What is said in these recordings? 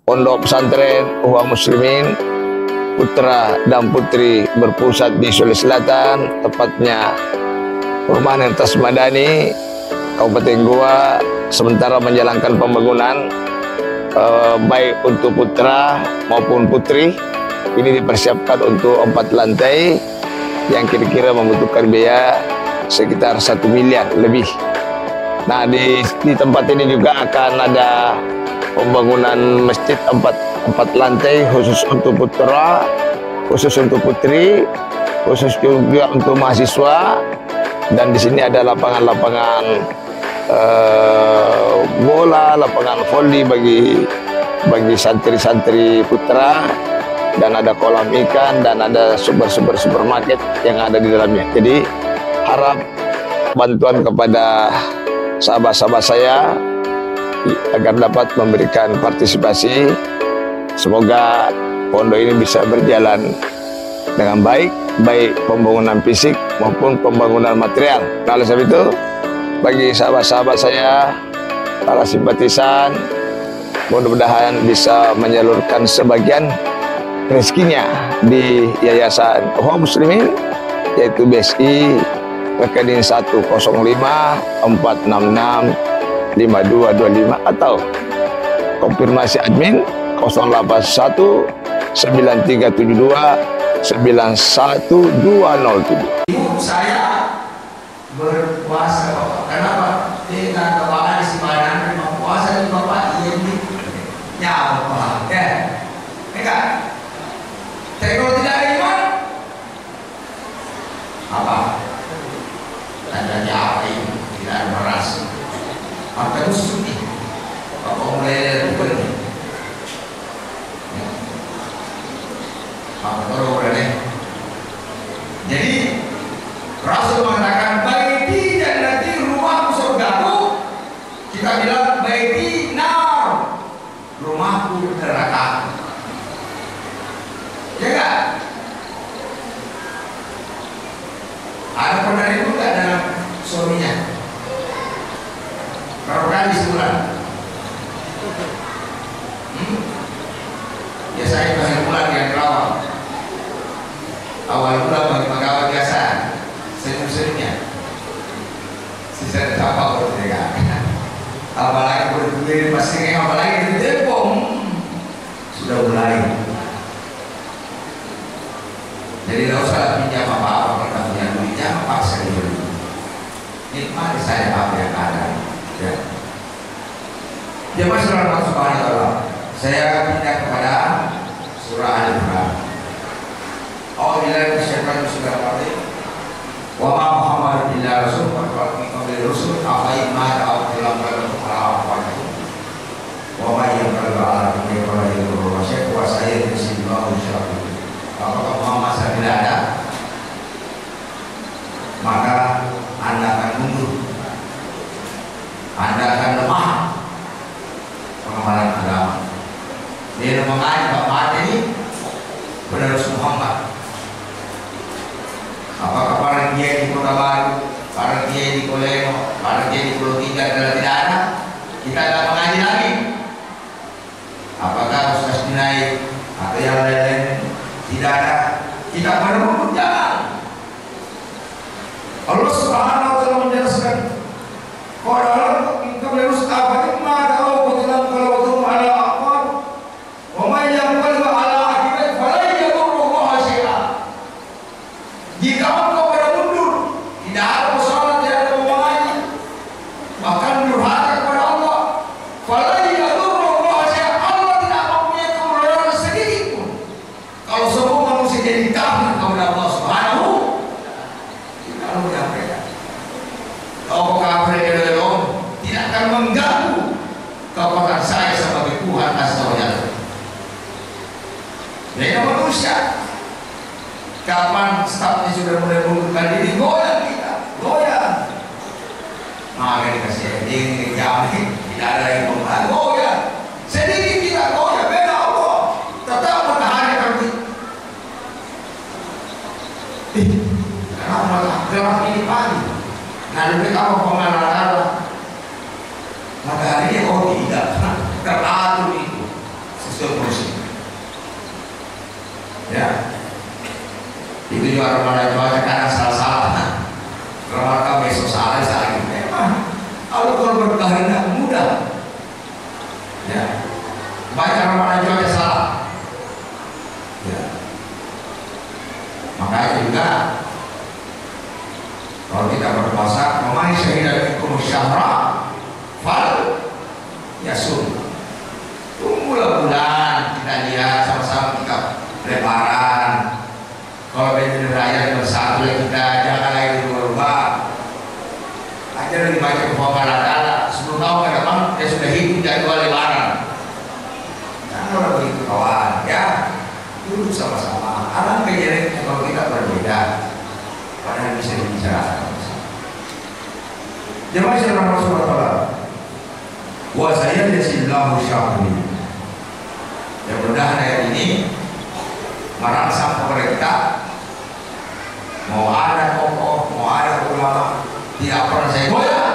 Pondok Pesantren Ikhwan Muslimin putra dan putri berpusat di Sulawesi Selatan, tepatnya Perumahan Entes Madani, Kabupaten Goa, sementara menjalankan pembangunan baik untuk putra maupun putri. Ini dipersiapkan untuk 4 lantai yang kira-kira membutuhkan biaya sekitar 1 miliar lebih. Nah, di tempat ini juga akan ada pembangunan masjid 4 lantai khusus untuk putra, khusus untuk putri, khusus juga untuk mahasiswa. Dan di sini ada lapangan-lapangan bola, lapangan voli bagi santri-santri putra, dan ada kolam ikan, dan ada supermarket yang ada di dalamnya. Jadi harap bantuan kepada sahabat-sahabat saya agar dapat memberikan partisipasi. Semoga pondok ini bisa berjalan dengan baik pembangunan fisik maupun pembangunan material. Nah, oleh sebab itu, bagi sahabat-sahabat saya, para simpatisan, mudah-mudahan bisa menyalurkan sebagian rezekinya di Yayasan Ikhwan Muslimin, yaitu BSI rekening 10546652225 atau konfirmasi admin 081 9372 91207. Saya berpuasa, Bapak. Kenapa? Dengan kebanggaan si badan puasa di Bapak ini nyawa, Pak. Ya. Enggak. Tapi kalau tidak ada iman, apa? Tandanya apa ini? Tidak ada beras. Maka itu sunyi. Bapak mulai dari apa baru berani. Jadi Rasul mengatakan baiti dan nanti rumahku surgaku, kita bilang baiti nar, rumahku neraka. Ya enggak? Ada pernah itu enggak dalam suaminya? Berapa kali sebulan? Ya saya bahkan bulan yang terawal. Awal bulan bagi pegawai biasa, senyum-senyumnya sisa apa bertiga. Apalagi berdiri pasti apalagi di Depok sudah mulai. Jadi tidak usah pinjam apa-apa, kita punya pinjam paksa dulu. Nikmati saya apa yang ada. Ya. Jemaah saudara subhanahu wa ta'ala, saya pindah kepada surah Al-Imran. A'udzubillahi minasyaitonir rajim. Wa ma Muhammadun illa rasul qad khalat min qablihi rusul afa in mata aw qutila inqalabtum ala aqabikum wa may yanqalib ala aqibihi fala yadurru syai'an wa sayajzi Allahu syakirin. Apakah Muhammad tidak ada, maka Anda akan mundur, Anda akan lemah pengamalan agama. Dia mengaji Bapak ini penerus Muhammad. Apakah para dia di Kota Baru, para dia di Koleno, para dia di Pulau Tiga adalah tidak ada? Kita tidak mengaji lagi. Apakah Ustaz Dinai atau yang lain-lain tidak ada? Kita benar-benar jangan. Allah Subhanahu wa ta'ala menjelaskan, qala qabla rusul ma da'u qutilan qalawtum ala aqab wa may yanqalib ala aqibihi fala yadurru Allah syai'a. Jika engkau pada mundur, tidak ada sholat, tidak ada pembangannya, bahkan durhaka kepada Allah, fala yadurru Allah syai'a. Allah tidak mempunyai kemudaratan sedikit pun. Kalau semua manusia jadi kafir kepada Allah Subhanahu, kita lalu menyampaikan, kalau kafir kepada Allah tidak akan mengganggu kekuatan saya sebagai Tuhan Azza wa Jalla. Jadi manusia, kapan stafnya sudah mulai mengundurkan diri, goyang kita, goyang. Maka dikasih ini jamin, tidak ada yang membahas, goyang. Sedikit kita goyang, beda Allah, tetap matahari nanti. Kenapa malah gelap ini pagi? Nah, lebih apa pengalaman matahari ini? Oh tidak, teratur itu juga Ramadan cuaca kadang salah-salah. Kalau mereka besok salah gitu. Memang Allah kalau berkehendak mudah. Ya, banyak Ramadan cuaca salah. Ya, makanya juga kalau kita berpuasa, memang syahidat ikum syahra fal yasum. Tunggulah bulan, kita lihat sama-sama kita lebaran. Kalau benar raya bersatu ya kita jangan lagi berubah. Aja lagi baca pembahasan 10 tahun ke depan dia sudah hidup jadwal lebaran. Jangan begitu kawan, ya duduk sama-sama. Alangkah jeleknya kalau kita berbeda, padahal bisa dibicarakan. Jemaah sekalian Rasulullah, wa sayyasillahu syahri. Ya mudah ayat ini merangsang pemerintah, mau ada tokoh, mau ada ulama, tidak pernah saya goyah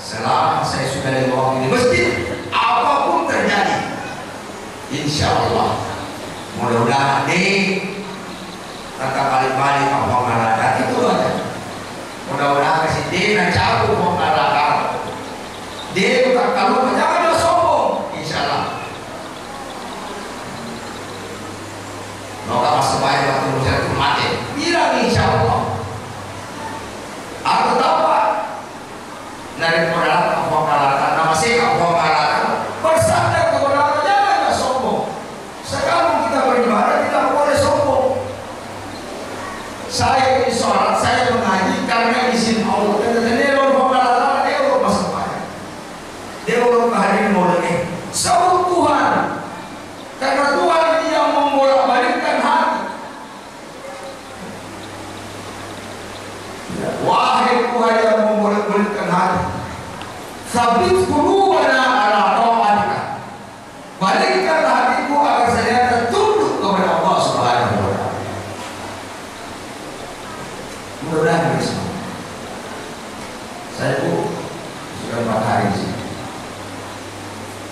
selama saya sudah di bawah ini masjid. Apapun terjadi, insya Allah mudah-mudahan kata balik-balik apa ngalakan itu aja. Mudah-mudahan kasih dia cabut mau ngalakan dia bukan kalau jangan sombong, insya Allah. Maka masa baik waktu musyrik mati bilang insya Allah. Atau apa dari modal apa ngalakan nama saya apa ngalakan bersandar kepada Allah, jangan sombong. Sekarang kita beribadah tidak boleh sombong. Saya ini sholat, saya mengaji karena izin Allah. Dan dia orang pengalaman, dia orang masa baik, dia orang kehadiran mulai sebut Tuhan, karena Tuhan yang membolak-balikkan hati. Wahai Tuhan yang membolak-balikkan hati, sabit qulubana ala ta'atika, balikkanlah hatiku agar saya tunduk kepada Allah Subhanahu wa ta'ala. Mudah-mudahan bisa. Saya sudah 4 hari di sini.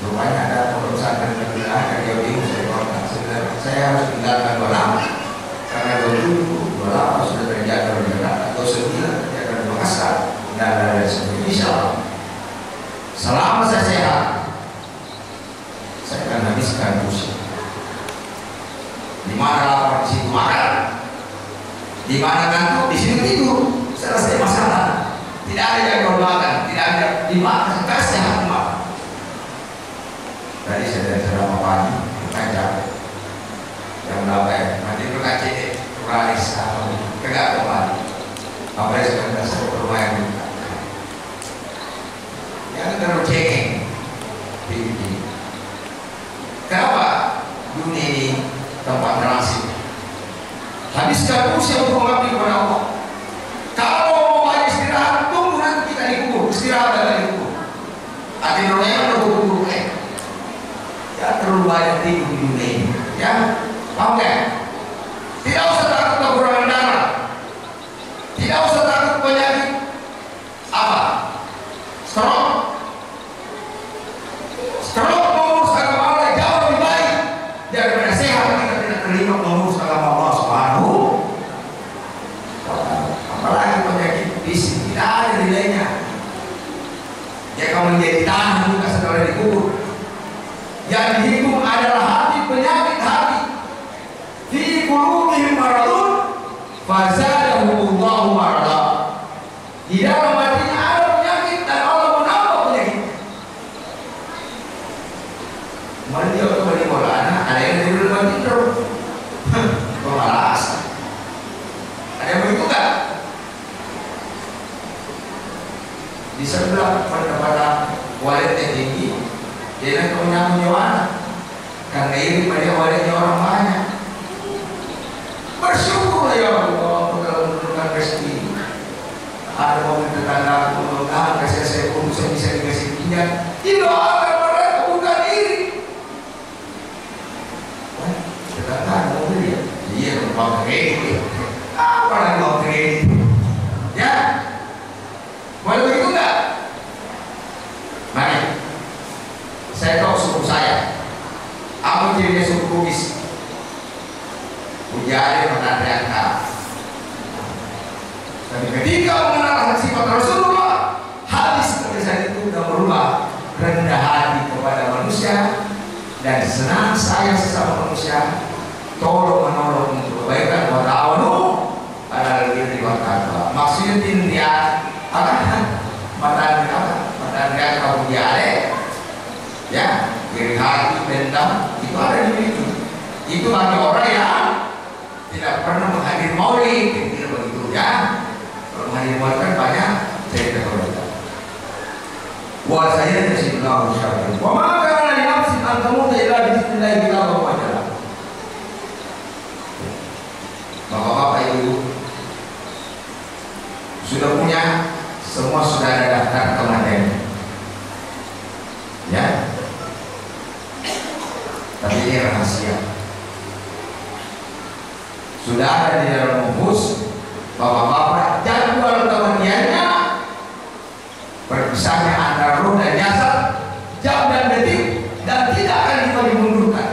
Rupanya ada perusahaan yang ada yang bingung saya kontak. Saya harus tinggalkan 26 karena 27, 28 sudah terjaga berjalan atau 9 terjaga di Makassar dan lain sebagainya. Insya Allah selama saya sehat saya akan habiskan usia. Di mana lapar di situ makan, di mana ngantuk di sini tidur, selesai masalah. Tidak ada yang makan, tidak ada dimakan, kasih hati makan. Tadi saya dari ceramah pagi, bukan capek. Yang berapa ya? Nanti berkaca deh, kuralis atau kegak kembali. Apa yang sudah saya bermain juga. Yang terlalu cengeng, begini. Kenapa dunia ini tempat transit? Habiskan usia untuk mengabdi kepada Allah. Kalau mau banyak istirahat, tunggu nanti kita dikubur. Istirahat dan dikubur. Hati dunia yang berhubung ya terlalu banyak tidur di dunia ini. Ya, paham gak? Tidak usah takut kekurangan darah. Tidak usah takut penyakit apa? Stroke. Stroke mengurus agama Allah jauh lebih baik daripada sehat kita tidak terlibat mengurus agama Allah Subhanahu. Apalagi penyakit fisik tidak ada nilainya. Ya kalau menjadi tanah juga setelah dikubur. Yang dihitung adalah hati, penyakit hati. Fi qulubihim maradun fazadahumullahu marada. Di dalam hatinya ada penyakit dan Allah menambah penyakit. Kemarin dia kembali bola anak, ada yang tidur dengan tidur. Pemalas. Ada yang begitu kan? Di sebelah pendapatan walet yang tinggi, dia nak menyambung anak. Karena ini pada waletnya orang banyak. Bersyukur ya Allah kalau menurunkan rezeki. Ada mobil tetangga aku mudah-mudahan kasih saya pun saya bisa dikasih pinjam. Didoakan mereka bukan iri. Tetangga mobil ya, iya mau kredit. Apa lagi mau kredit? Ya, boleh begitu enggak? Mari, saya tahu suku saya. Apa cirinya suku Bugis? Ujari menandakan Tapi ketika mengenal sifat Rasulullah, hadis tulisan itu sudah berubah, rendah hati kepada manusia dan senang sayang sesama manusia, tolong menolong untuk kebaikan, wa ta'awanu 'alal birri wat taqwa. Maksudnya dia akan matanya kamu diare, ya, iri hati, dendam, itu ada di situ. Itu bagi orang yang tidak pernah menghadiri maulid, tidak begitu, ya. Kalau menghadiri maulid kan banyak cerita keluarga. Buat saya dari situ Allah Subhanahu. Wa ma kana li nafsin an tamuta illa bi idznillah kitaban muajjala. Bapak-bapak, ibu, sudah punya, semua sudah ada daftar kematian, ya. Tapi ini rahasia. Sudah ada di dalam buku bapak-bapak jadwal kematiannya, berpisahnya antara roh dan jasad, jam dan detik, dan tidak akan bisa dimundurkan.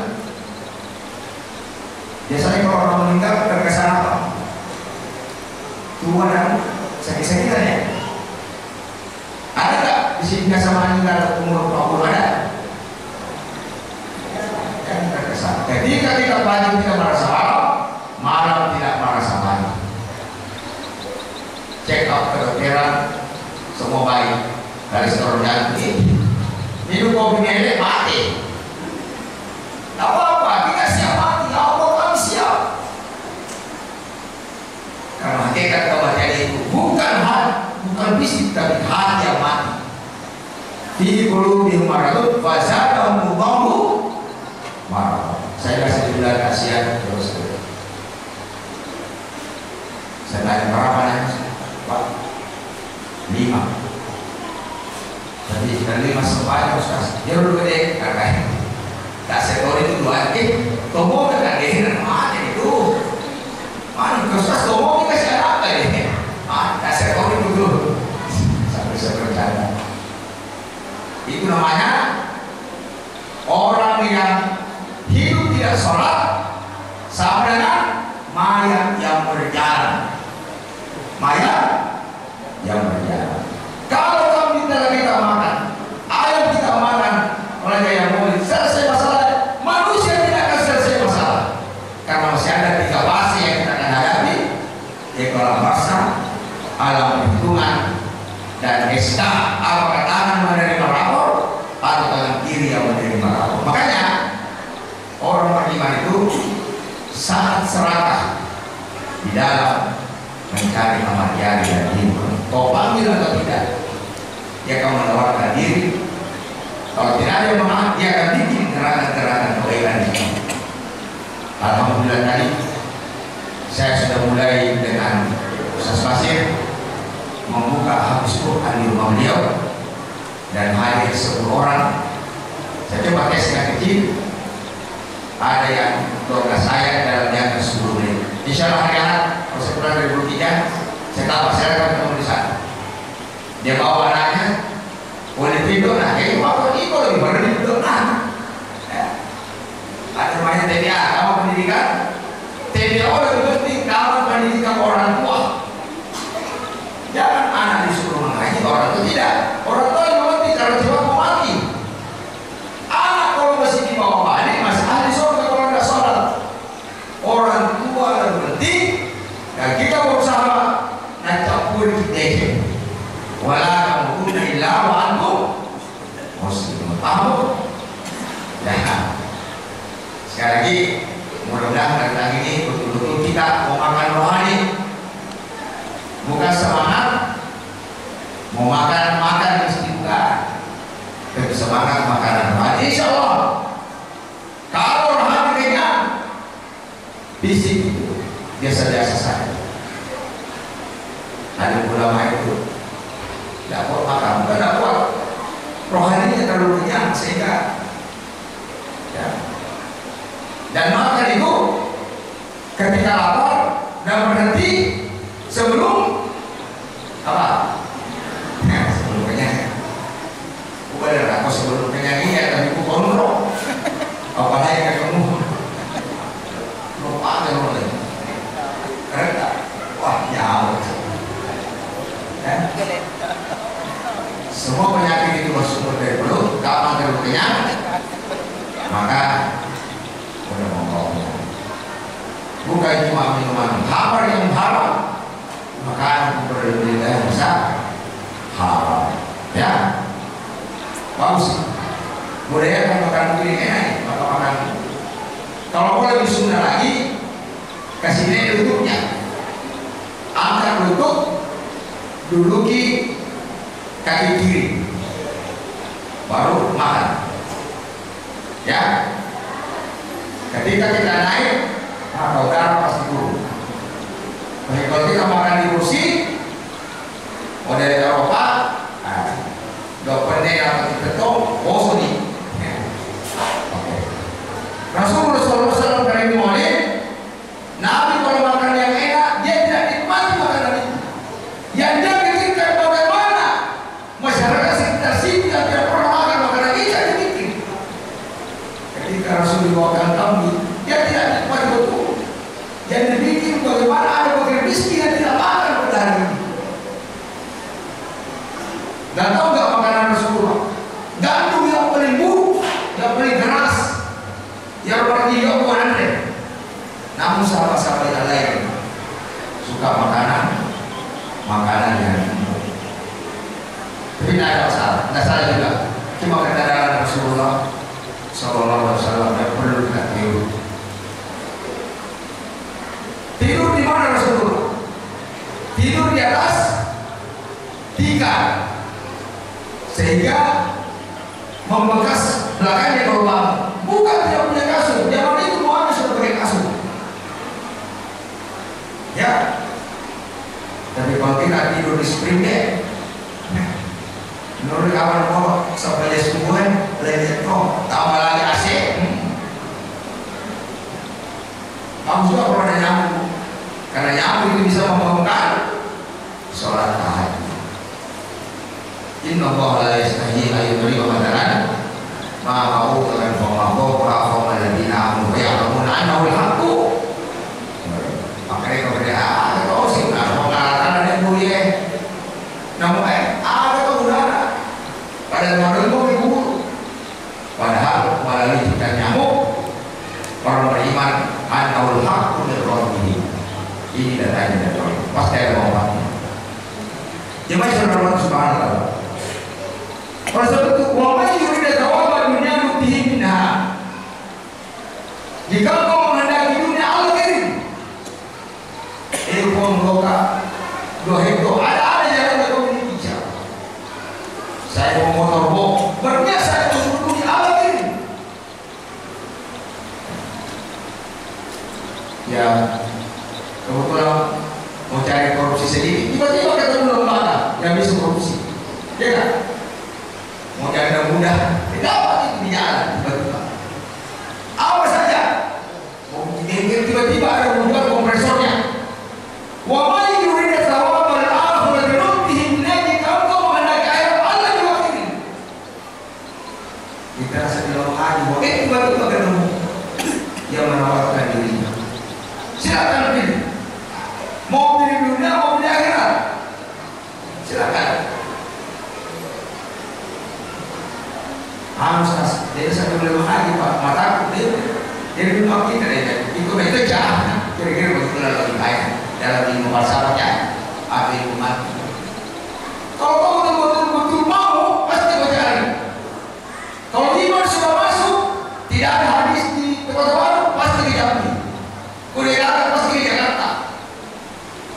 Biasanya kalau orang meninggal terkesan apa? Tua dan sakit-sakitan, ya. Ada nggak di sini sama meninggal umur 20 ada? Kan terkesan. Ketika kita pagi tidak merasa malam tidak merasa baik. Check up ke dokteran, semua baik. Dari seluruh jantung, minum kopi melek mati. Tak apa-apa, kita siap mati. Ya Allah, kami siap. Karena hakikat kematian itu bukan fisik, tapi hati yang mati. Fi qulubihim maradun fazadahumullahu marad. Saya kasih jumlah kasihan terus. Saya tanya berapa nih? Pak, 5. Jadi kita 5 semuanya harus kasih. Dia dulu deh, kakaknya. Kasih tahu itu 2. Tombol kan dia mana itu? Mana terus tombol kasih apa ini? Kasih tahu itu dulu. Sampai saya bercanda. Itu namanya orang yang hidup tidak sholat sama dengan mayat yang berjalan. Mayat yang berjalan. Kalau kambing kita makan, ayam kita makan, oleh yang boleh selesai masalah. Manusia tidak akan selesai masalah, karena masih ada 3 fase yang kita akan hadapi, yaitu alam basa, alam perhitungan, dan esta. Apakah tangan menerima rapor atau tangan kiri yang menerima rapor? Makanya orang beriman itu sangat serakah di dalam mencari kematian dan hidup. Kau panggil atau tidak, dia akan menawarkan diri. Kalau tidak ada yang mengalah, dia akan bikin gerakan-gerakan kebaikan. Alhamdulillah tadi saya sudah mulai dengan Ustaz Basir membuka habis Quran di rumah beliau dan hadir 10 orang. Saya coba tes yang kecil, ada yang 12 ayat dalam jangka 10 menit. Insya Allah hari Ahad kalau sebulan 2003 saya tahu saya akan ketemu di sana. Dia bawa anaknya, boleh tidur, nah kayak waktu itu lebih pada tidur, nah. Ada namanya TDA, kamu pendidikan. TDA lebih penting dalam pendidikan orang tua. Jangan anak disuruh mengaji, orang tua tidak. Orang tua yang mati kalau jiwa mau mati. Anak kalau masih di bawah balik masih ahli surga kalau nggak sholat. Orang tua lebih penting. Dan kita berusaha nacampur kita. Wala tamutunna illa wa antum muslimun. Paham? Nah, sekali lagi mudah-mudahan tentang ini betul-betul kita mau makan rohani, bukan semangat mau makan mesti bukan, tapi semangat makanan rohani. Insya Allah kalau rohani kenyang, fisik itu biasa-biasa saja. Ada ulama itu tidak kuat makan, bukan tidak kuat, rohaninya terlalu kenyang sehingga ya. Dan makan itu ketika lapar dan berhenti sebelum apa? Sebelum kenyang. Bukan aku sebelum kenyang ini ya, tapi bukan roh. Apalagi ketemu lupa aja loh. Kereta, wah jauh. maka udah mongkoknya bukan cuma minuman hambar yang haram, makanan berlebihan yang besar haram ya. Bagus budaya makan piring enak, maka makan kalau boleh lebih sunnah lagi kasih dia duduknya, angkat lutut, duduki kaki kiri, baru makan ya. Ketika kita naik maka udara pasti turun. Tapi kalau kita makan di kursi dari Eropa, dokternya yang kita tahu bosan nih. Rasulullah SAW dari mulai Nabi kalau makan yang enak dia tidak nikmati makanan itu. Yang dia pikirkan bagaimana masyarakat sekitar situ yang tidak pernah makan makanan itu yang dipikir. Ketika Rasulullah makan kambing, dia tidak nikmati betul. Yang dipikir bagaimana ada fakir miskin yang tidak makan pada hari ini. Dan tahu nggak makanan Rasulullah? Gandum yang paling buruk, yang paling keras, yang paling hijau aneh. Namun sahabat-sahabat yang lain suka makanan yang tapi tidak ada masalah, tidak salah juga. Cuma keadaan Rasulullah SAW yang perlu kita tiru. Tidur di mana Rasulullah? Tidur di atas tikar, sehingga membekas belakangnya kalau bangun. Bukan tidak punya kasur. Zaman itu Muhammad sudah pakai kasur. Ya. Tapi kalau kita tidur di spring bed, menurut kawan kok sampai sebulan lagi kok tambah lagi AC. Kamu juga kalau ada nyamuk, karena nyamuk itu bisa membangunkan sholat tahajud. Inna Allah la yastahi ayyudri wa madaran ma ma'utukan fa'mahu ra'afa'u aladina amanu ya'lamuna annahu al-haqqu. Makanya kemudian kalau sih pengalaman yang mulia namun ada kegunaan pada model itu, padahal melalui ikan nyamuk orang beriman annahu al-haqqu min rabbih. Ini datanya dari Allah, pasti ada obatnya. Jemaah saudara subhanallah. Oleh sebab itu, wa may yurid thawaban dunya nutihi minha. Jika kau menghendaki dunia Allah kirim. Ilmu loka, dua hektar ada jalan yang kau miliki. Saya mau motor box, berniat saya untuk dunia Allah kirim. Ya, kebetulan mau cari korupsi sedikit, tiba-tiba ketemu lembaga yang bisa korupsi, ya kan? Mau cari mudah, dapat itu di jalan tiba-tiba. Apa saja? Mau tiba-tiba ada bukan kompresornya. Wa may yurid thawabal akhirati nutihi minha. Kalau menghendaki akhirat Allah juga kirim. Kita rasa di dalam hati, tiba-tiba ketemu yang menawarkan dirinya. Silakan pilih. Mau pilih dunia, mau pilih akhirat. Silakan. Harus jadi satu lebih lagi Pak mataku dia bilang kita itu jahat. Kira-kira begitu lebih baik dalam ilmu falsafatnya atau ilmu mati. Kalau kamu betul-betul mau pasti kau cari. Kalau iman sudah masuk, tidak ada hadis di Kota Baru pasti ke Jambi. Kuliah pasti ke Jakarta.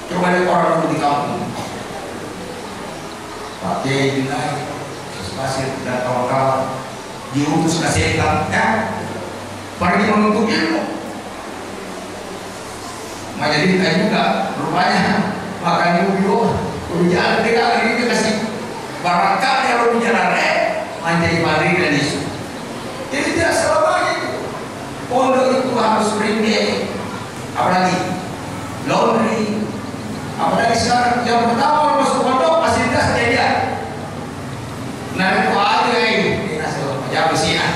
Coba lihat orang di kampung. Pak Kiai Binai, Pasir dan kawan-kawan diutus ke setan, ya, pergi menuntut ilmu. Majelis juga rupanya makan ilmu berjalan tiga hari ini kasih barakah yang lebih jalan menjadi mari dan isu. Jadi tidak selamanya itu. Pondok itu harus berindah, apalagi laundry, apalagi sekarang yang pertama masuk pondok fasilitas kejadian. Nah itu aja ini nasihat pejabat Syiah.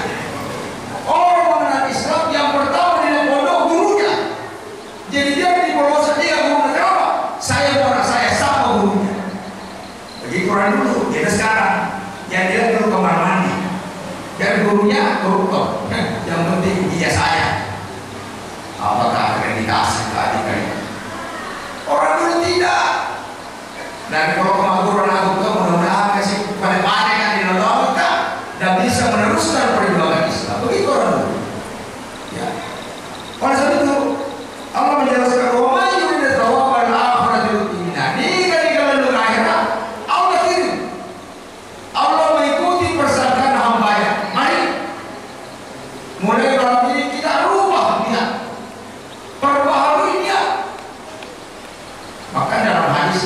Orang mengenal Islam yang pertama di dalam pondok gurunya. Jadi dia di pelosok dia guru kenapa? Saya orang saya sama gurunya. Begitu orang dulu, kita sekarang. Yang dia dulu kamar mandi. Dan gurunya koruptor. Yang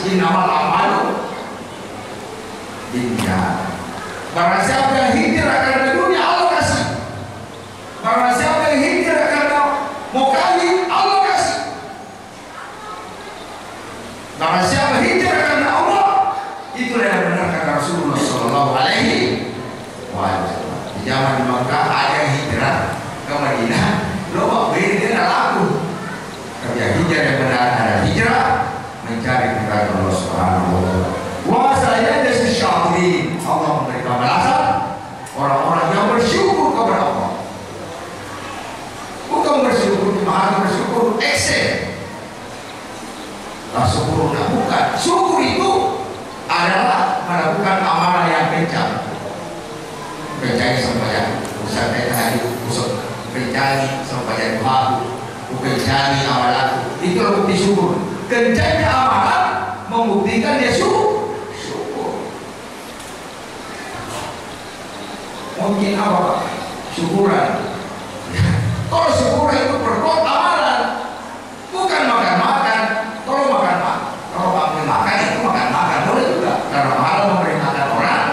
innamal a'malu binniyat. Barang siapa yang hijrah karena dunia, Allah kasih. Barang siapa yang hijrah karena mau kawin, Allah kasih. Barang siapa hijrah karena Allah, itulah yang benar kata Rasulullah Sallallahu Alaihi Wasallam. Di zaman Makkah ada yang hijrah ke Madinah, lo beda laku. Kerja hijrah yang benar ada hijrah mencari keridhaan Allah Subhanahu Wa Taala. Wa saya jadi syakirin, Allah memberikan balasan orang-orang yang bersyukur kepada Allah. Bukan bersyukur cuma bersyukur ekses. Syukur bukan. Syukur itu adalah melakukan amalan yang kencang. Kencang sampai sampai hari usut, kencang sampai doa, kencang amalan itu bukti syukur. Kencangnya amalan membuktikan dia syukur. Mungkin apa? Syukuran. Kalau syukuran itu berbuat amalan, bukan makan-makan. Kalau makan itu makan boleh juga, karena pahala memberi makan orang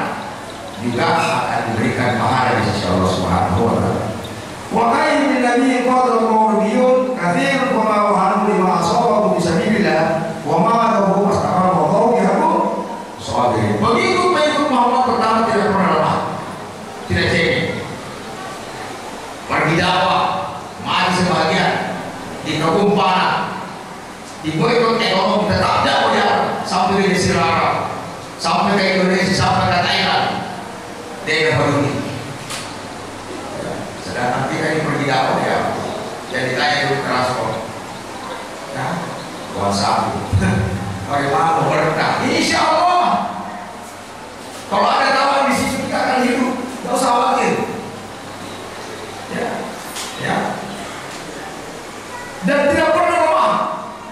juga akan diberikan pahala di sisi Allah Subhanahu Wa Taala. Wa khairu min nabiyyin qadra mawdiyun katsirun wa ma wahanu lima asabahu bi sabilillah wa ma lahu mastaqama wa qawlihi sabirin. Begitu pengikut Muhammad pertama tidak pernah lemah, tidak cengeng, pergi dakwah, mati sebagian di kampung panah, di boykot ekonomi tetap dakwah ya sampai ke Mesir Arab, sampai ke Indonesia, sampai ke Thailand, daerah baru ini. Sedangkan kita ini pergi dakwah ya, jadi tanya dulu transport, ya, buat sabu, bagaimana berkah? Insya Allah, kalau ada kawan di sini kita akan hidup, tidak usah khawatir, ya, dan tidak pernah lemah,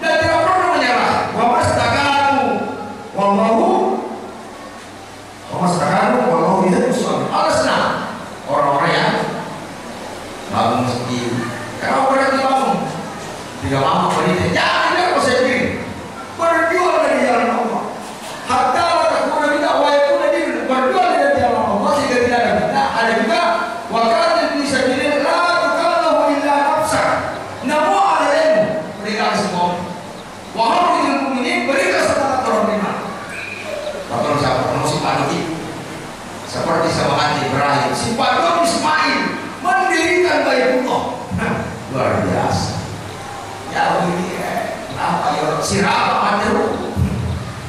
dan tidak pernah menyerah. Wa mastakanu wallahu yuhibbus sabirin. Allah senang orang-orang yang bangun masjid. Kalau berarti bangun, tidak mampu berdiri, jangan saya pilih. Berjuang dari jalan Allah. Hatta takuna bid'ah itu tadi berjuang dari jalan Allah sehingga tidak ada bid'ah. Ada bid'ah. Wa kana fi sabilillah la tukallahu illa nafsak. Namu alaihi berikan semua. Wa haril mu'minin berikan semangat orang beriman. Kalau siapa si Paduki seperti sama Haji Ibrahim, si Paduki Ismail mendirikan Baitullah. Luar biasa. Ya begini, apa ya? Sirapa majeru.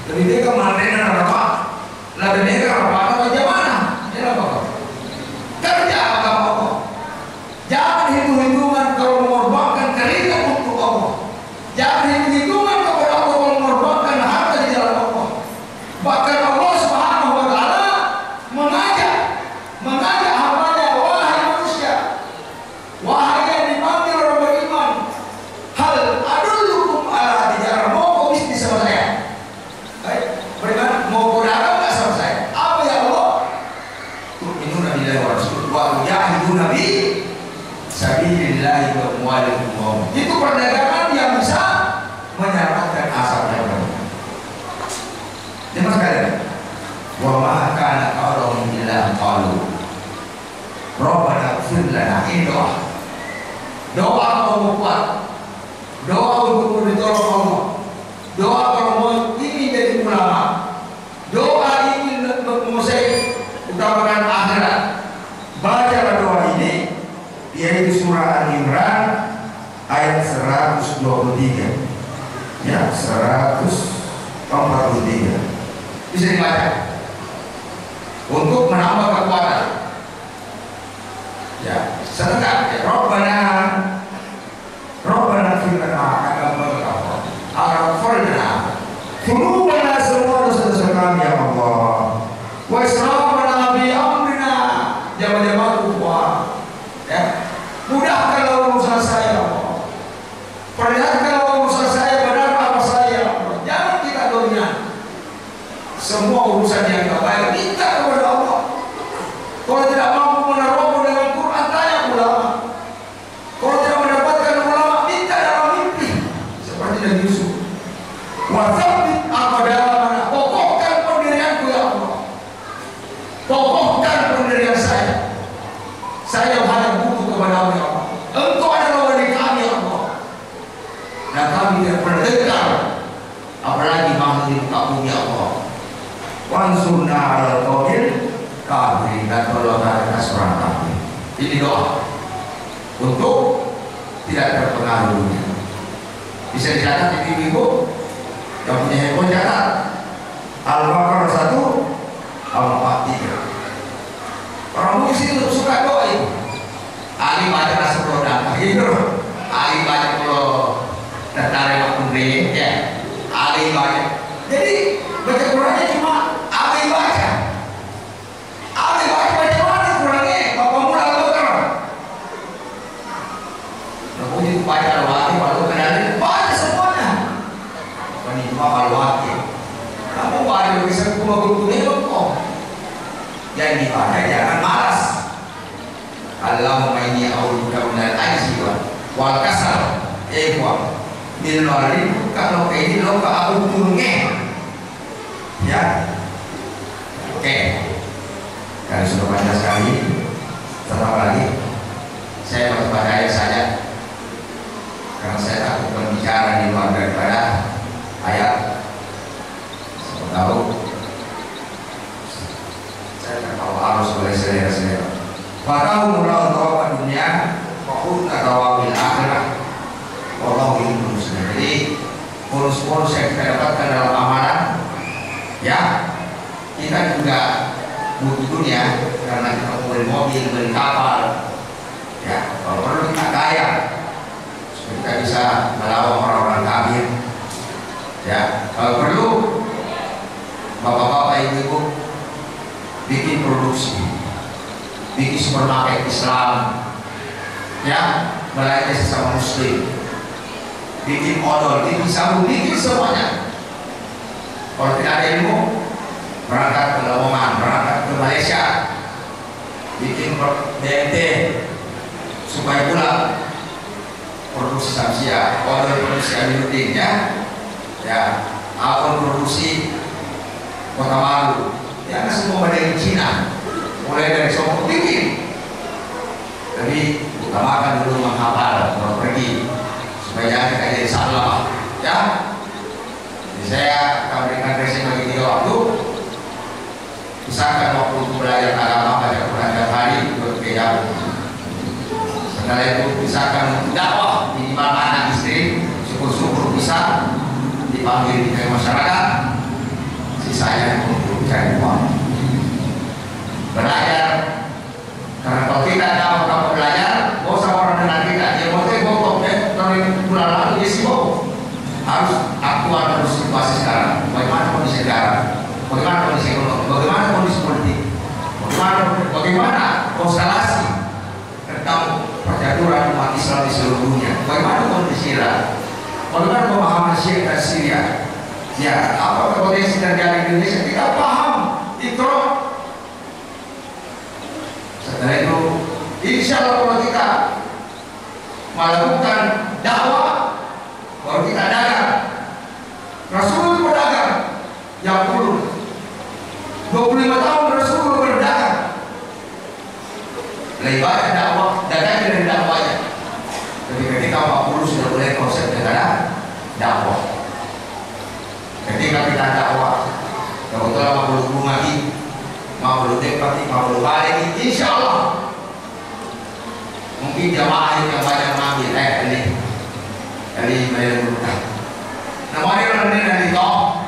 Lebih baik kemarin apa? Lebih baik apa? Bagaimana? Ini apa? Kerja apa? Jangan hitung-hitungan kalau mengorbankan keringat untuk Allah. Jangan hitung-hitungan kepada Allah kalau mengorbankan harta di jalan Allah. Bahkan Allah Subhanahu Wa Taala mengajak hambanya, wahai manusia, wahai yang dipanggil orang beriman, hal adullukum ala tijarah, mau kau bisnis sama saya? Baik, beriman, mau kau dagang nggak sama saya? Apa ya Allah? Tu'minuna billahi wa rasulih wa tujahiduna fi sabilillahi wa amwalikum. Itu perdagangan yang bisa menyelamatkan asal yang benar. Jemaah sekalian, wa ma kana qaulun illa qalu Rabbana ighfir lana. Ini doa mau kuat, doa untuk ditolong Allah, doa kalau mau ingin jadi ulama, doa ingin menguasai utamakan akhirat. Bacalah doa ini, yaitu surah Al-Imran ayat 123, ya 143. Bisa dibaca untuk menambah kekuatan. Ya, sedekah. Ya, Rabbana fil aghfirna dzunubana, semua dosa-dosa kami ya Allah. Wa israfana fi amrina, jamaah-jamaah kuat. Ya, mudahkanlah urusan saya ya Allah. Perlihatkanlah urusan saya benar apa saya. Jangan kita dominan. Semua urusan yang tak baik minta kepada Allah. Kalau tidak mampu menerobos dengan Quran, tanya ulama. wansurna 'alal qaumil kafirin, dan tolonglah atas orang kafir. Ini doa untuk tidak terpengaruh dunia. Bisa dicatat di ibu yang punya handphone, catat Al-Baqarah 1 Al-Fatihah. Orang muslim itu suka doa itu. Ali baca rasa produk gitu. Ali baca kalau tertarik waktu ya. Ali baca. Jadi baca Qurannya cuma Ali baca. Ali baca mana Qurannya? Bapak mula Al-Baqarah. Lalu itu baca Al-Fatihah, baru kenalin baca semuanya. Ini cuma Al-Fatihah. Kamu baca bisa kumpul-kumpulin kok. Yang dibaca jangan malas. Allahumma inni a'udzubika minal ajzi wal kasal. Bil marid kalau ini lo ke aku turunnya. Ya. Oke. Kalau sudah banyak sekali, tetap lagi saya baca ayat saja. Karena saya takut berbicara di luar daripada ayat. Saya tahu kalau harus oleh saudara-saudara. Fatahu mulai tawa dunia, fakutna tawa bil akhirah. Wallahu yaqulu. Jadi bonus-bonus yang kita dapatkan dalam amalan, ya kita juga butuh dunia karena kita mau beli mobil, beli kapal, ya kalau perlu kita kaya supaya kita bisa melawan orang-orang kafir. Ya kalau perlu bapak-bapak, ibu-ibu bikin produksi, bikin supermarket Islam, ya melayani sesama muslim, bikin odol, bikin sabun, bikin semuanya. Kalau tidak ada ilmu, berangkat ke Lamongan, berangkat ke Malaysia, bikin BNT supaya pula produksi Samsia, odol produksi Aminuddin, ya akun produksi Kota Malu. Ya semua dari Cina, mulai dari Songkok bikin. Tapi utamakan dulu menghafal kalau pergi supaya jangan kita jadi salah, ya. Jadi saya akan berikan resep bagi 3 waktu. Misalkan waktu untuk belajar agama pada Quran tiap hari berbeda. Setelah itu misalkan dakwah minimal anak istri, syukur-syukur bisa dipanggil di tengah masyarakat. Sisanya untuk cari uang, belajar. Karena kalau kita tahu belajar, gak usah orang dengan kita. Dia mau bokok dari bulan lalu dia sibuk. Harus aktual terus situasi sekarang. Bagaimana kondisi negara? Bagaimana kondisi ekonomi? Bagaimana kondisi politik? Bagaimana konstelasi tentang percaturan umat Islam di seluruh dunia? Bagaimana kondisi Irak? Bagaimana pemahaman Syiah dan Syria? Ya, apa potensi terjadi di Indonesia kita paham, ikro. Setelah itu, insya Allah kalau kita melakukan dakwah, baru kita dagang. Rasul berdagang yang 25 tahun Rasul berdagang. Lebih banyak dakwah, dagang dari dakwahnya. Tapi ketika 40 sudah mulai konsep negara dakwah. Ketika kita dakwah, kebetulan 50 lagi, 50 tempat, 50 hari, insya Allah mungkin jamaah yang banyak mengambil dari bayar berkah. Namanya orang ini dari toh,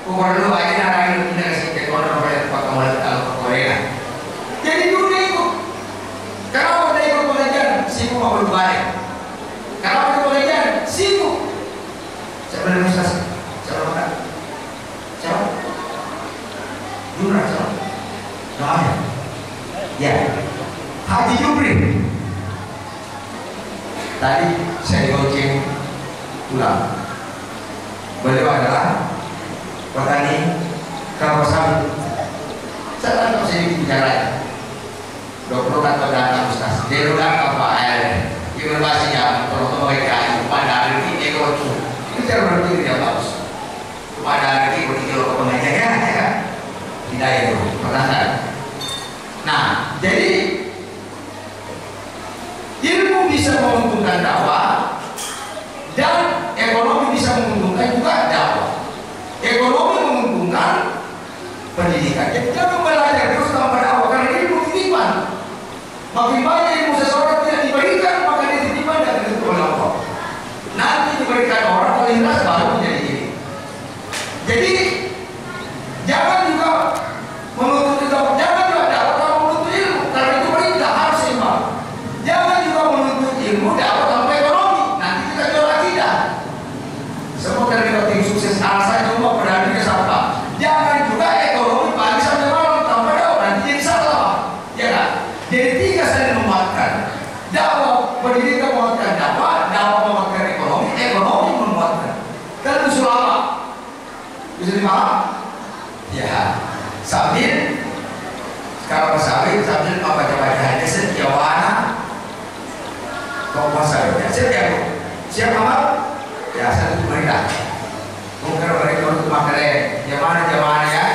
perlu aja narain kita kasih ke orang bayar pakai mulai kalau Korea. Jadi dunia itu, kalau udah ikut pengajian, sibuk 50 hari. Kalau ikut pengajian, sibuk. Sebenarnya Ustaz. Jumlah doanya, ya Haji Jubri. Tadi saya digoceng pulang. Beliau adalah petani kelapa sawit. Saya tak bisa bicara. 20 atau dana Ustaz. Dia udah apa air? Informasinya kalau mereka pada hari ini ekor itu cara berpikir yang bagus. Pada hari ini berpikir pengajarnya ya. Tidak itu pertanyaan. Nah, jadi ilmu bisa menguntungkan dakwah dan ekonomi bisa menguntungkan juga dakwah. Ekonomi menguntungkan Makin banyak ilmu seseorang tidak diberikan, maka dia titipan dan ditentu oleh Allah. Nanti diberikan orang oleh ikhlas baru menjadi ini. Jadi jangan juga menuntut ilmu, jangan juga dapat kamu menuntut ilmu, karena itu perintah harus seimbang. Jangan juga menuntut ilmu dapat tanpa ekonomi, nanti kita jual akidah. Semua dari tim sukses alasan cuma berani siapa. Jangan juga ekonomi pagi sampai malam tanpa dakwah, nanti jadi salah, ya kan? Jadi tiga saling menguatkan. Dakwah pendidikan menguatkan dakwah, dakwah menguatkan ekonomi, ekonomi menguatkan. Kan usul apa? Bisa dipaham? Ya, sambil sekarang sambil baca-baca hadis setiawana kau pasal ya siap amal ya satu berita mungkin mereka untuk makan zaman ya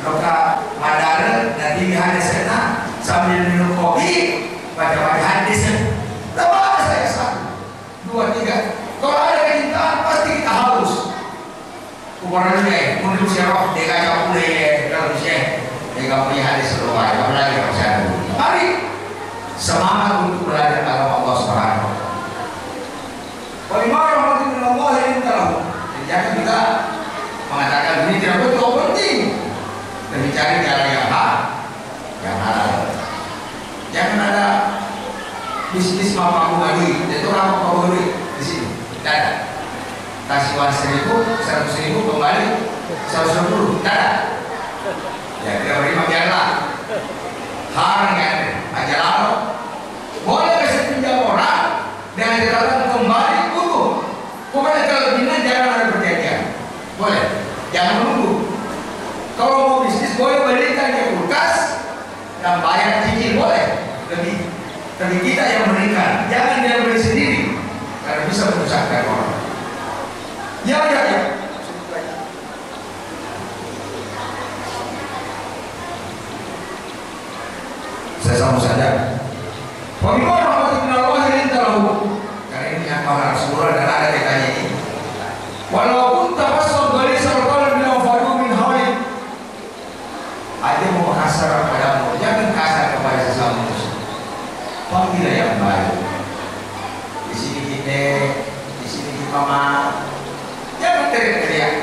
loka madara nanti hadis sana sambil minum kopi baca-baca hadis tambah saya satu dua tiga kalau ada kecintaan pasti kita haus ukurannya untuk siapa dia kacau boleh kalau dia punya hadis seluruh apalagi kalau saya mari semangat untuk belajar agama Allah Subhanahu wa taala. Wa imma rahmatin min Allah intalahu. Jadi kita mengatakan ini tidak betul penting dan mencari jalan yang halal. Jangan ada bisnis mampu bagi itu orang mampu bagi di sini. Dan kasih uang 1.000 kembali 110 tidak. Ya kita beri biarlah. Harang ya, aja lalu boleh kasih pinjam orang dengan catatan kembali utuh. Pokoknya kalau bina jangan ada perjanjian. Boleh, jangan menunggu. Kalau mau bisnis boleh berikan dia kulkas dan bayar cicil boleh. Tapi kita yang berikan, jangan dia beri sendiri karena bisa menyusahkan orang. Ya. Saya sambung saja. Wa bima rahmatin min Allah intalahu. Karena ini yang para Rasulullah dan ada kaitannya ini. Walaupun tafassal dari sarqal min fadu min hawli. Ada mau kasar padamu, jangan kasar kepada sesama manusia. Panggil yang baik. Di sini kita mama. Jangan teriak-teriak.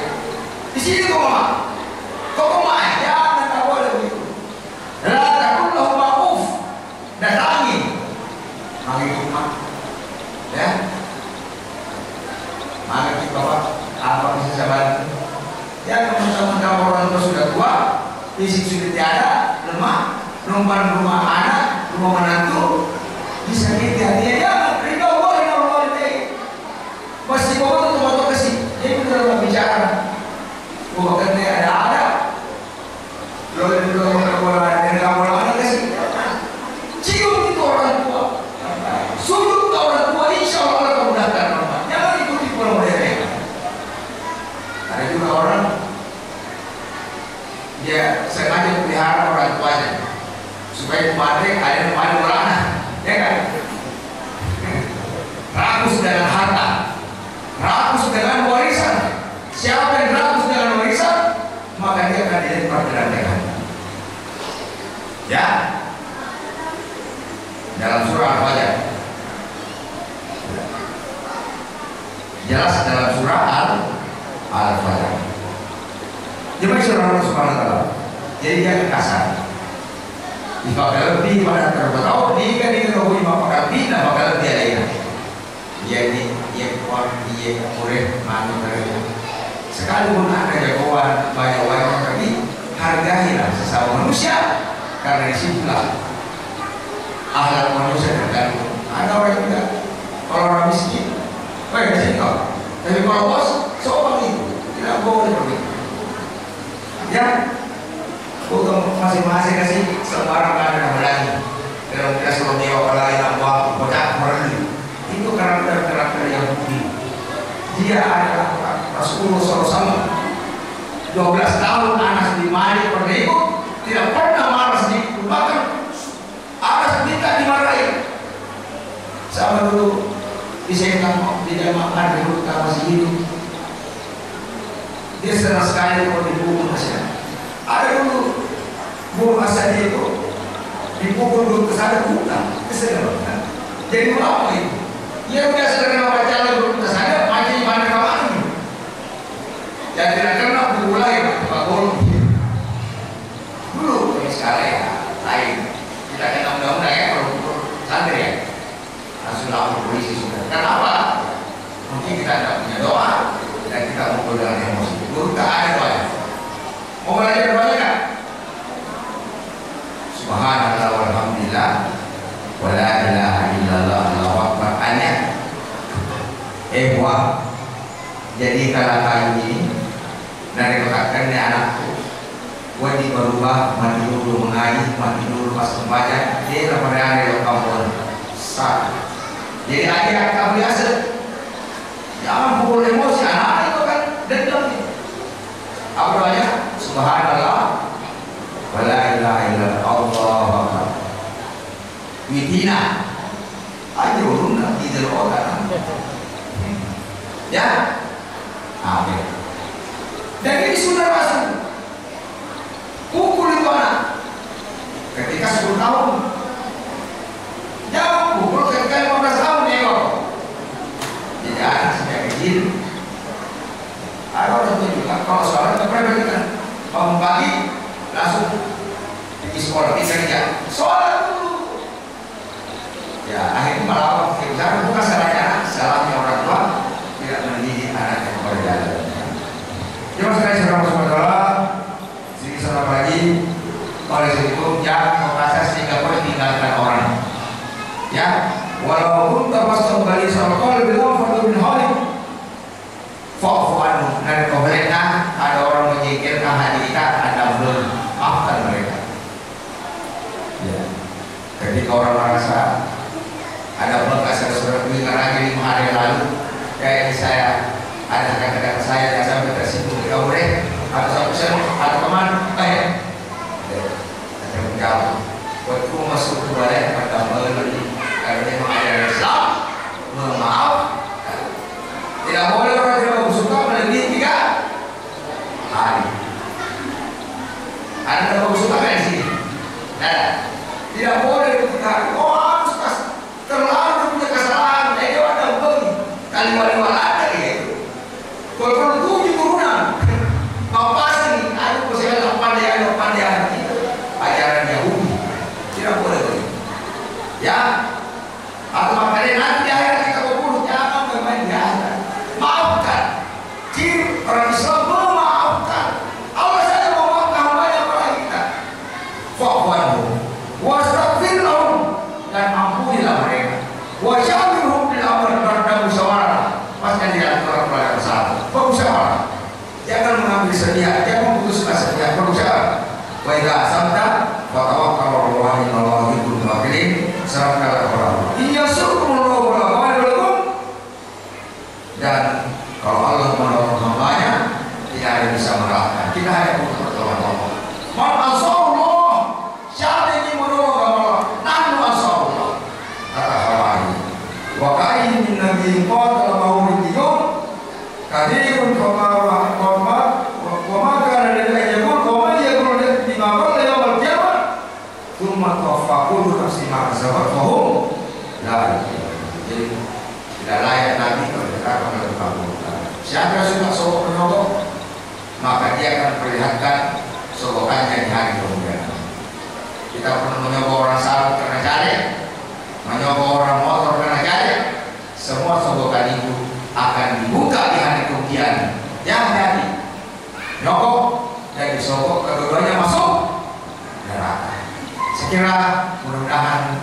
Di sini kok mama. Kok mama? Jangan tak boleh begitu. Datangi mari rumah ya mari kita apa bisa bantu ya teman-teman orang tua sudah tua fisik sudah tiada lemah numpang rumah anak rumah menantu bisa kita dia ya ridho Allah pasti bawa tuh kasih dia benar bicara bukan dia ada lo cium itu orang tua, sujud ke orang tua, insya Allah Allah mudahkan orang. Jangan ikuti pola mereka. Ada juga orang dia sengaja pelihara orang tuanya supaya kemarin ada kemarin orang, ya kan? Rakus dengan harta, rakus dengan warisan. Siapa yang rakus dengan warisan, maka dia akan dilempar ke neraka. Ya. Dalam surah Al-Fajr jelas dalam surah Al-Fajr jadi surah Allah Subhanahu wa ta'ala jadi jangan kasar lebih pada terbatau jika diketahui maka lebih dan maka lebih lainnya dia kuat dia boleh manu dari sekalipun ada jagoan banyak tapi hargailah sesama manusia karena disitulah akhlak manusia tergantung. Ada orang juga, kalau orang miskin, baik di sini kok. Tapi kalau bos, seorang itu tidak boleh begitu. Ya, untuk masing-masing kasih sembarang ada lagi. Dalam kita suruh nyewa lain apa, bocah perlu. Itu karakter yang budi. Dia adalah Rasulullah SAW. 12 tahun anak dimari pernah ikut, tidak pernah marah sedikit, bahkan atas minta dimarahi. Sama dulu disayangkan tidak makan dulu kita masih hidup. Dia senang sekali kalau dibunuh masih. Ada dulu bunuh asal itu dipukul ke sana bukan kesederhanaan. Jadi apa itu? Dia udah sederhana baca lagu ke sana, macam mana kawan? Jadi tidak kena mulai bakul. Dulu ini sekarang ya lain. Kita kena undang-undang ya kalau santri ya langsung lapor polisi sudah. Kenapa? Mungkin kita tidak punya doa dan kita mukul dengan emosi. Dulu tak ada doa. Mau belajar doanya kan? Subhanallah walhamdulillah wala ilaha illallah Allahu akbar. Hanya buah. Jadi kalau kali ini dari katakan anakku wajib berubah, mati dulu mengaji, mati dulu pas membaca. Dia pada hari yang kamu sah. Jadi akhirnya kamu biasa. Jangan pukul emosi anak itu kan dendam. Apa doanya? Subhanallah wala ilaha illallah Allahu akbar. Witina ajrun tidak orang. Ya. Amin. Dan ini sudah rasul. Pukul itu anak ketika 10 tahun. Jangan pukul ketika 15 tahun ya. Jadi anak sejak kecil. Ada orang tua juga kalau sekolah tidak pernah kita bangun pagi langsung di sekolah di kerja. Sholat dulu. Ya akhirnya malah kita bukan salahnya, salahnya orang tua tidak mendidik anaknya kepada jalan. Terima kasih saudara-saudara. Sedikit saudara lagi. Oleh itu jangan merasa sehingga boleh tinggalkan orang. Ya, walaupun terpaksa kembali soal bilang fadu bin Khalid. Fa'fu'an dan kebenaran ada orang menyingkirkan hati kita, ada belum maafkan mereka. Ya. Ketika orang merasa ada bekas saudara dengar lagi 5 hari lalu, kayak saya ada kata-kata saya yang sampai tersinggung di kaure atau sampai saya atau teman saya menjawab waktu masuk ke balai pada melalui karena memang ada Islam maaf tidak boleh orang yang suka melalui 3 hari ada yang suka di sini tidak boleh 3 hari harus terlalu punya kesalahan dia ada bagi kali-kali ada gitu. Kalau 7 turunan, kau pasti ada persoalan pandai itu ajaran Yahudi tidak boleh begitu. Ya, atau makanya nanti di akhirat kita berburu jangan bermain di akhirat. Maafkan. Ciri orang Islam memaafkan. Allah saja memaafkan banyak orang kita. Fa'fu'anhum wastaghfir lahum dan ampunilah mereka. Wa syawirhum bil amr dan musyawarah. Pasti dia orang besar. Bermusyawarah. Jangan mengambil sedia, jangan memutuskan sedia, bermusyawarah. Wa idza asabta fa tawakkal 'ala Allahi innallaha yuhibbul muwakkilin. Serahkanlah kepada Allah. Iyyasurkumullahu wa la ghalibakum. Dan kalau Allah menolong hambanya, tidak ada yang bisa mengalahkan. Kita hanya butuh pertolongan Allah. Man ansarullah, siapa yang menolong Allah? Nahnu ansarullah. Kata Hawaii. Wa ka'in min nabiyyin qatala mawridiyun kadirun wa ma kana lil ayyakun wa ma yakun bima qala yawmal qiyamah thumma tawaffaqulu nafsima azabat wa hum la. Jadi tidak layak Nabi kalau dikatakan oleh Allah. Siapa yang suka sogok menyogok maka dia akan perlihatkan sogokannya di hari kemudian. Kita pernah menyogok orang salah karena cari, menyogok orang motor karena cari. Semua sogokan itu akan dibuka di hari kemudian. Jangan hati nyogok dan disogok kedua-duanya masuk neraka. Sekira mudah-mudahan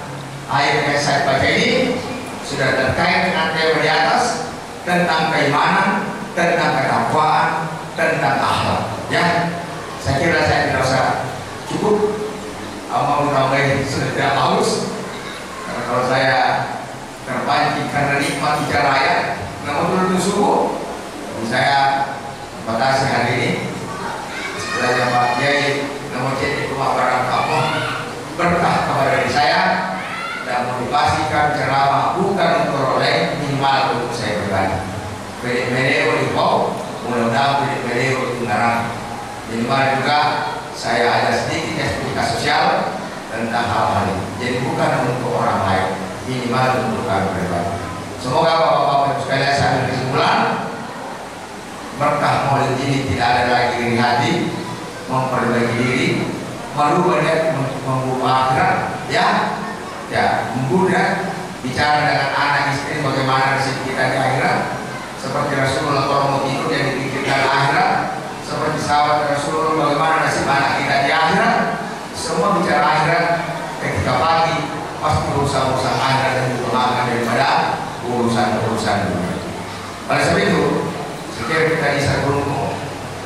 ayat yang saya baca ini sudah terkait dengan tema di atas tentang keimanan, tentang ketakwaan, tentang akhlak. Ya, saya kira saya tidak usah cukup. Mau tambah sudah tidak haus. Karena kalau saya terpancing karena nikmat bicara ayat, namun dulu subuh, saya batasi hari ini. Setelahnya Pak Kiai, namun jadi rumah barang kamu berkah kepada diri saya dan motivasikan ceramah bukan untuk oleh minimal untuk saya pribadi. Beliau dibawa, mudah-mudahan beliau itu ngarang. Minimal juga saya ada sedikit aktivitas sosial tentang hal-hal ini. Jadi bukan untuk orang lain, minimal untuk kami pribadi. Semoga bapak-bapak sekalian sambil kesimpulan, berkah maulid ini tidak ada lagi di hati, memperbaiki diri, merubah dan membuka akhirat, ya, membuka bicara dengan anak istri bagaimana nasib kita di akhirat, seperti Rasulullah kalau mau tidur yang dipikirkan akhirat, seperti sahabat Rasulullah bagaimana nasib anak kita di akhirat, semua bicara akhirat. Ketika pagi pasti urusan-urusan akhirat yang diutamakan daripada urusan-urusan dunia. Oleh sebab itu, sekiranya kita bisa beruntung,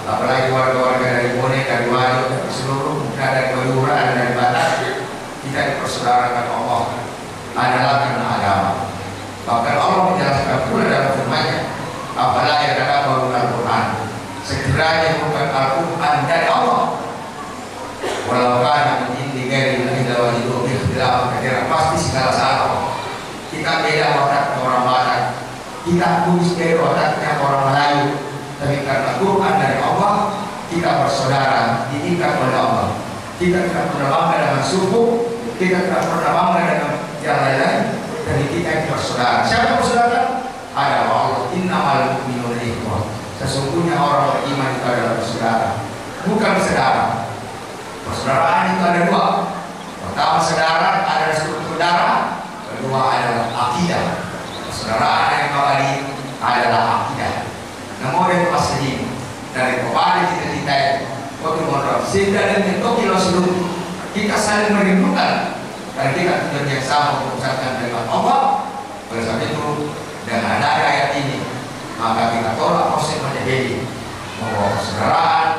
apalagi warga-warga dari Bone, dari Wajo, dari seluruh, dari Madura, dan dari Batak, kita dipersaudarakan Allah adalah karena agama. Bahkan Allah menjelaskan pula dalam firman-Nya, apalagi ada baru Al-Quran, sekiranya bukan Al-Quran dari Allah, walau kana min indi ghairi llahi lawajidu fi ikhtilafan katsiran, pasti segala salah. Kita beda wataknya orang Batak, kita tulis beda wataknya orang Melayu, tapi karena Quran dari Allah, kita bersaudara, diikat oleh Allah. Kita tidak pernah bangga dengan suku, kita tidak pernah bangga dengan yang lain-lain, dari kita yang bersaudara. Siapa bersaudara? Ada Allah. Innamal mu'minuna ikhwah. Sesungguhnya orang beriman itu adalah bersaudara, bukan saudara. Persaudaraan itu ada dua. Pertama saudara adalah struktur darah, kedua adalah akidah. Persaudaraan yang kembali adalah akidah. Namun yang pasti dari kepada kita waktu mondok sehingga dan mentoki seluruh kita saling merindukan karena kita tujuan yang sama mengucapkan dengan Allah. Oleh sebab itu dengan ada ayat ini maka kita tolak proses menjadi bahwa persaudaraan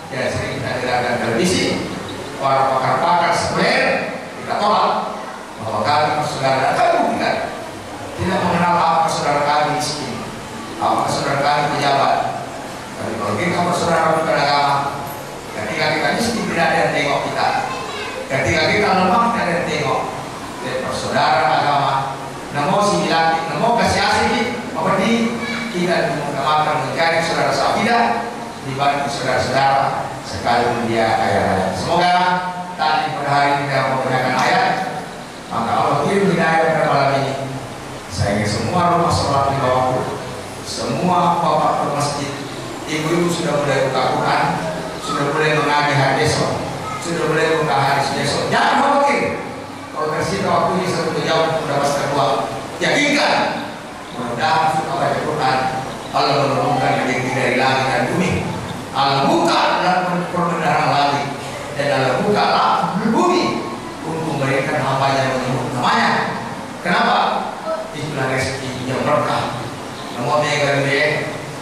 yang sering kita dengar dalam televisi, para pakar-pakar sekuler, kita tolak bahwa kami persaudaraan. Kami bukan tidak mengenal apa saudara kami miskin, apa saudara kami pejabat. Tapi kalau kita bersaudara bukan agama, ketika kita miskin tidak ada yang tengok kita, ketika kita lemah tidak ada yang tengok. Jadi bersaudara agama, namo similaki, namo kasih asih, seperti kita mengutamakan menjadi saudara sahabat dibanding saudara-saudara sekalipun dia kaya raya. Semoga tadi pada hari ini kita membacakan ayat, maka Allah kirim hidayah pada malam ini. Saya ingin semua rumah sholat di bawahku, semua bapak masjid, ibu-ibu sudah mulai buka Quran, sudah mulai mengaji hari besok, sudah mulai buka hari besok. Jangan khawatir, kalau tersisa waktu ini 1 jam sudah pasti keluar. Yakinkan, mudah-mudahan suka baca Quran, Allah menurunkan rezeki dari langit dan bumi. Allah buka dan perbendaharaan langit, dan Allah buka bumi untuk memberikan hamba yang menyebut namanya. Kenapa? Itulah rezeki yang berkah. Namun mereka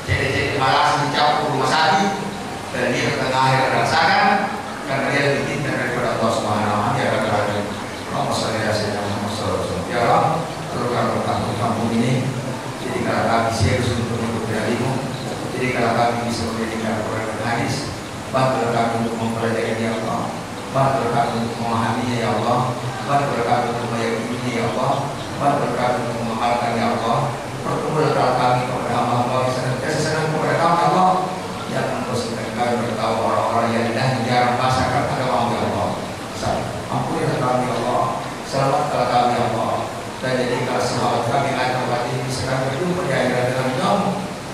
jadi malas dicampur rumah sakit dan dia ke tengah air merasakan karena dia lebih pintar daripada Allah Subhanahu wa Ta'ala. Allah SWT ya Allah, turunkan berkah untuk kampung ini. Jadi kalau kami serius untuk mengikuti darimu, jadi kalau kami bisa menjadikan Quran dan hadis, bantu kami untuk mempelajari ya Allah, bantu kami untuk memahaminya ya Allah, bantu kami untuk meyakininya ya Allah, bantu kami untuk mengamalkan ya Allah. Pertemulah kami kepada hamba-hamba yang senang kepada kami Allah. Jangan bosankan kami bertahu orang-orang yang tidak jarang masyarakat agama ya Allah. Ampunilah kami Allah, selamatkanlah kami Allah, dan jadikanlah sahabat kami lain tempat ini bisa kami berjumpa di akhirat dalam kamu,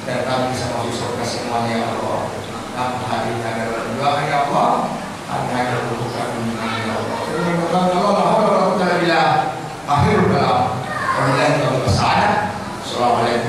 dan kami bisa masuk surga semuanya ya Allah. Kami hadir dalam doa ya Allah, kami hadir untuk kami ya Allah. Terima kasih Allah. Akhirul kalam. Wabillahi taufiq. Assalamualaikum.